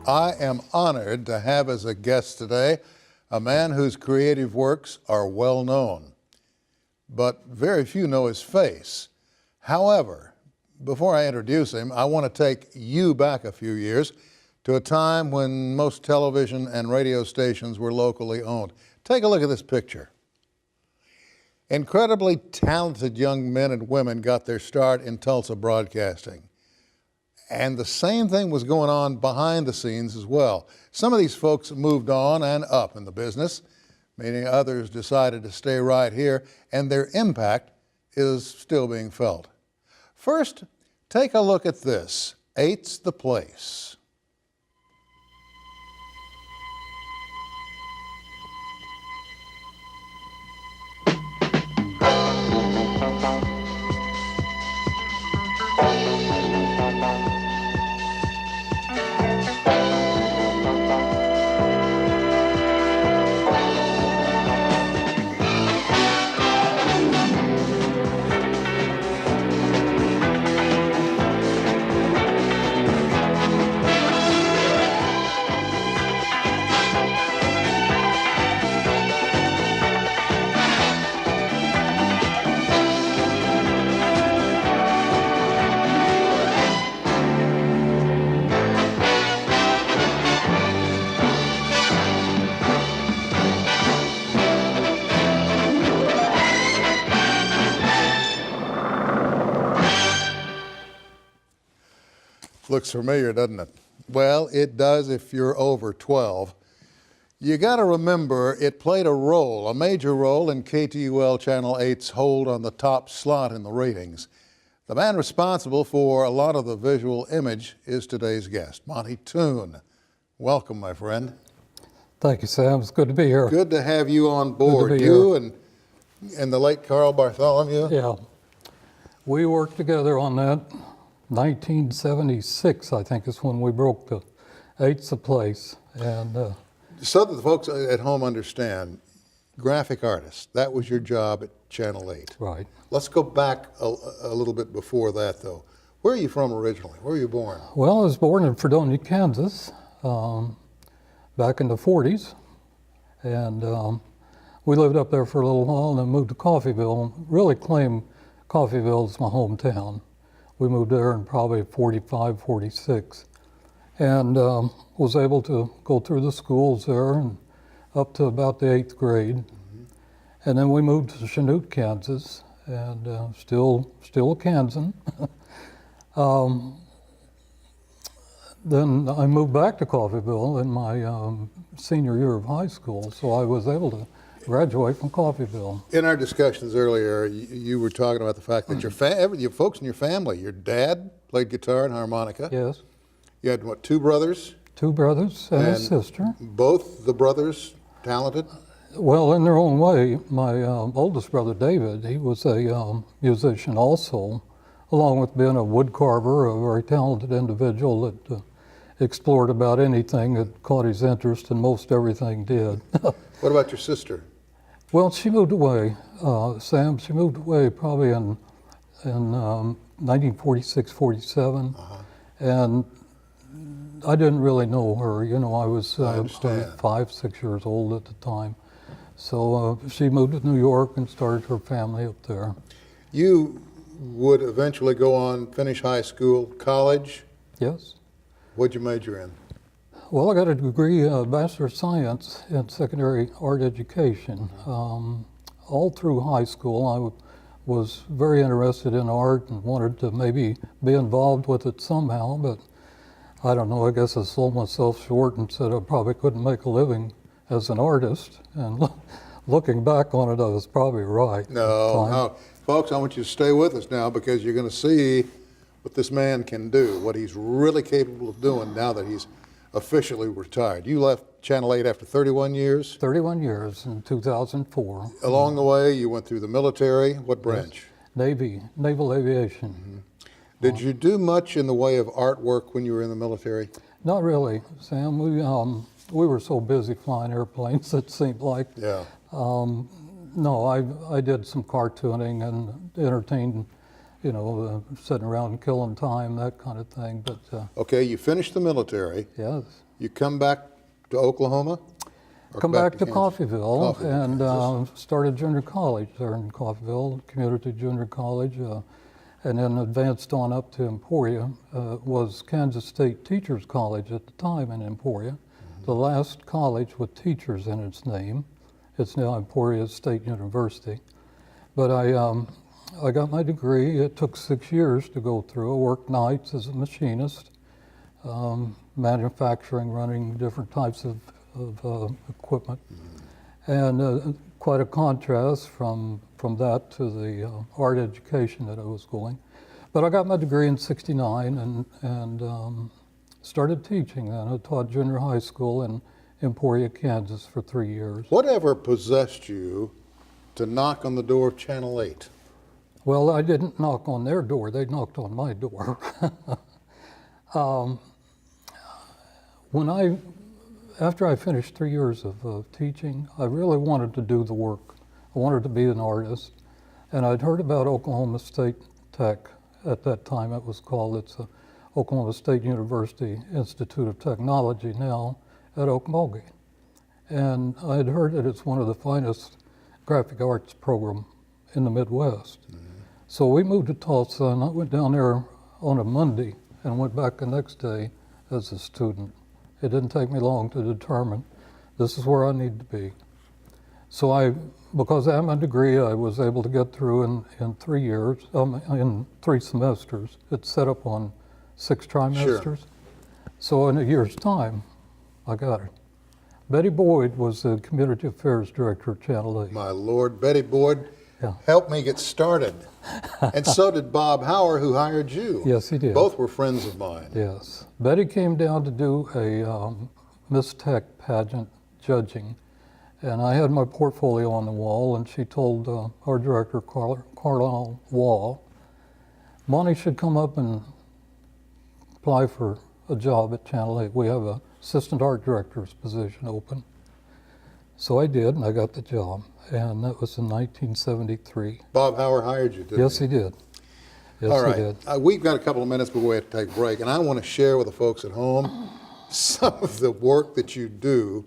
I am honored to have as a guest today a man whose creative works are well known, but very few know his face. However, before I introduce him, I want to take you back a few years to a time when most television and radio stations were locally owned. Take a look at this picture. Incredibly talented young men and women got their start in Tulsa broadcasting. And the same thing was going on behind the scenes as well. Some of these folks moved on and up in the business, meaning others decided to stay right here, and their impact is still being felt. First, take a look at this. Eight's the Place. Looks familiar, doesn't it? Well, it does if you're over 12. You got to remember it played a major role in KTUL Channel 8's hold on the top slot in the ratings. The man responsible for a lot of the visual image is today's guest, Monte Toon. Welcome, my friend. Thank you, Sam. It's good to be here. Good to have you on board. Good to be you here. and the late Carl Bartholomew. Yeah. We worked together on that. 1976, I think, is when we broke the Eight's the Place. And so that the folks at home understand, graphic artist, that was your job at Channel 8. Right. Let's go back a little bit before that, though. Where are you from originally? Where were you born? Well, I was born in Fredonia, Kansas, back in the 40s. And we lived up there for a little while and then moved to Coffeyville. Really claim Coffeyville as my hometown. We moved there in probably 45, 46, and was able to go through the schools there and up to about the 8th grade. Mm-hmm. And then we moved to Chanute, Kansas, and still a Kansan. Then I moved back to Coffeyville in my senior year of high school, so I was able to graduate from Coffeyville. In our discussions earlier, you were talking about the fact that your folks in your family, your dad played guitar and harmonica. Yes. You had, what, two brothers? Two brothers and a sister. Both the brothers talented? Well, in their own way. My oldest brother, David, he was a musician also, along with being a wood carver, a very talented individual that explored about anything that caught his interest, and most everything did. What about your sister? Well, she moved away, Sam. She moved away probably in 1946, 47, and I didn't really know her. You know, I was 5, 6 years old at the time. So she moved to New York and started her family up there. You would eventually go on, finish high school, college? Yes. What'd you major in? Well, I got a degree, Bachelor of Science in secondary art education. All through high school, I was very interested in art and wanted to maybe be involved with it somehow, but I don't know, I guess I sold myself short and said I probably couldn't make a living as an artist. And looking back on it, I was probably right. No. Folks, I want you to stay with us now because you're going to see what this man can do, what he's really capable of doing now that he's officially retired. You left Channel 8 after 31 years? 31 years in 2004. Along the way, you went through the military. What branch? Yes. Navy, Naval Aviation. Mm-hmm. Did you do much in the way of artwork when you were in the military? Not really, Sam. We were so busy flying airplanes, it seemed like. Yeah. No, I did some cartooning and entertained, you know, sitting around and killing time, that kind of thing. But okay, you finished the military. yes. You come back to Oklahoma? Or Come back to Kansas? Coffeyville Coffeyville, and started junior college there in Coffeyville, community junior college, and then advanced on up to Emporia. Was Kansas State Teachers College at the time in Emporia, the last college with teachers in its name. It's now Emporia State University. But I got my degree. It took 6 years to go through. I worked nights as a machinist, manufacturing, running different types of equipment, and quite a contrast from that to the art education that I was going. But I got my degree in '69 and started teaching then. I taught junior high school in Emporia, Kansas for 3 years. Whatever possessed you to knock on the door of Channel 8? Well, I didn't knock on their door, they knocked on my door. After I finished 3 years of teaching, I really wanted to do the work. I wanted to be an artist. And I'd heard about Oklahoma State Tech at that time. It was called, it's Oklahoma State University Institute of Technology now at Okmulgee. And I had heard that it's one of the finest graphic arts program in the Midwest. So we moved to Tulsa, and I went down there on a Monday and went back the next day as a student. It didn't take me long to determine this is where I need to be. So because I had my degree, I was able to get through in 3 years, in 3 semesters. It's set up on 6 trimesters. Sure. So in a year's time, I got it. Betty Boyd was the Community Affairs Director at Channel 8. My Lord, Betty Boyd Yeah. helped me get started. And so did Bob Hauer, who hired you. Yes, he did. Both were friends of mine. Yes. Betty came down to do a Miss Tech pageant judging, and I had my portfolio on the wall, and she told our director, Carlisle Wall, Monty should come up and apply for a job at Channel 8. We have a assistant art director's position open. So I did, and I got the job, and that was in 1973. Bob Hauer hired you, didn't Yes, he? he did. Yes, All he right. did. We've got a couple of minutes before we have to take a break, and I want to share with the folks at home some of the work that you do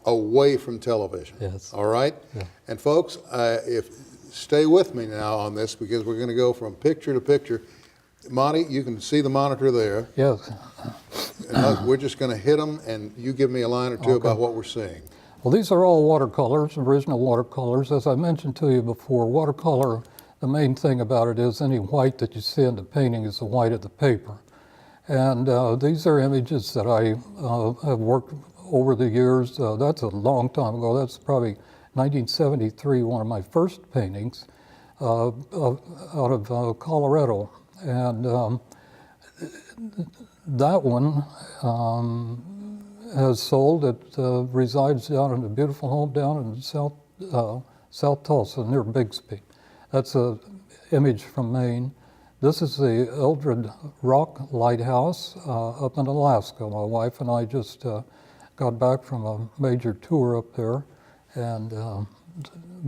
away from television. Yes. All right? Yeah. And folks, stay with me now on this because we're going to go from picture to picture. Monty, you can see the monitor there. Yes. And we're just going to hit them, and you give me a line or two about what we're seeing. Well, these are all watercolors, original watercolors. As I mentioned to you before, watercolor, the main thing about it is any white that you see in the painting is the white of the paper. And these are images that I have worked over the years. That's a long time ago. That's probably 1973, one of my first paintings out of Colorado. And that one has sold. It resides down in a beautiful home down in South Tulsa near Bixby. That's an image from Maine. This is the Eldred Rock Lighthouse up in Alaska. My wife and I just got back from a major tour up there, and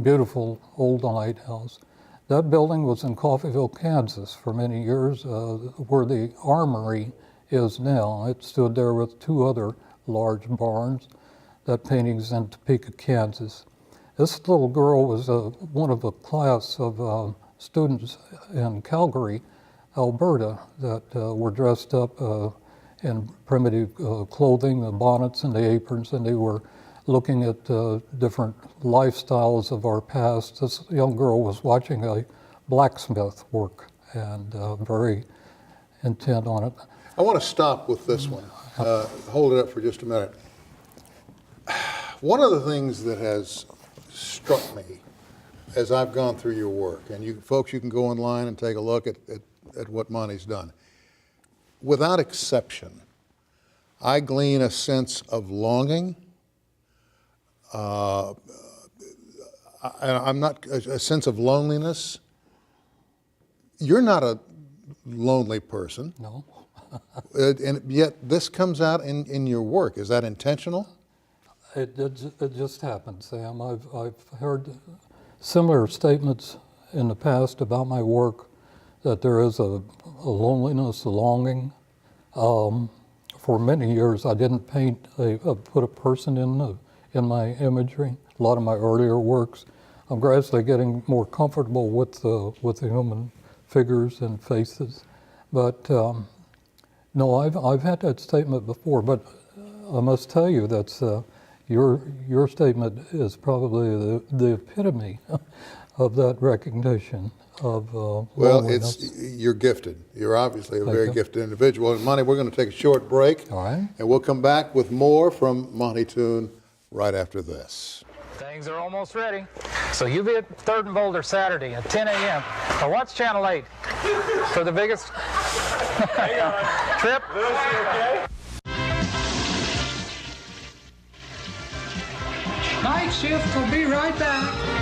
beautiful old lighthouse. That building was in Coffeyville, Kansas for many years, where the armory is now. It stood there with 2 other large barns. That painting's in Topeka, Kansas. This little girl was one of a class of students in Calgary, Alberta, that were dressed up in primitive clothing, the bonnets and the aprons, and they were looking at different lifestyles of our past. This young girl was watching a blacksmith work and very intent on it. I want to stop with this one. Hold it up for just a minute. One of the things that has struck me as I've gone through your work, and you folks, you can go online and take a look at what Monty's done. Without exception, I glean a sense of longing. I'm not a sense of loneliness. You're not a lonely person. No. And yet this comes out in your work. Is that intentional? It just happened, Sam. I've heard similar statements in the past about my work, that there is a loneliness, a longing for for many years, I didn't paint put a person in my imagery. A lot of my earlier works, I'm gradually getting more comfortable with the human figures and faces. But no, I've had that statement before. But I must tell you that's your statement is probably the epitome of that recognition of Well, loneliness. you're gifted. You're obviously a Thank very you. gifted individual. And Monte, we're going to take a short break. All right. And we'll come back with more from Monte Toon right after this. Things are almost ready. So you'll be at 3rd and Boulder Saturday at 10 a.m. Now watch Channel 8 for the biggest trip. Night shift will be right back.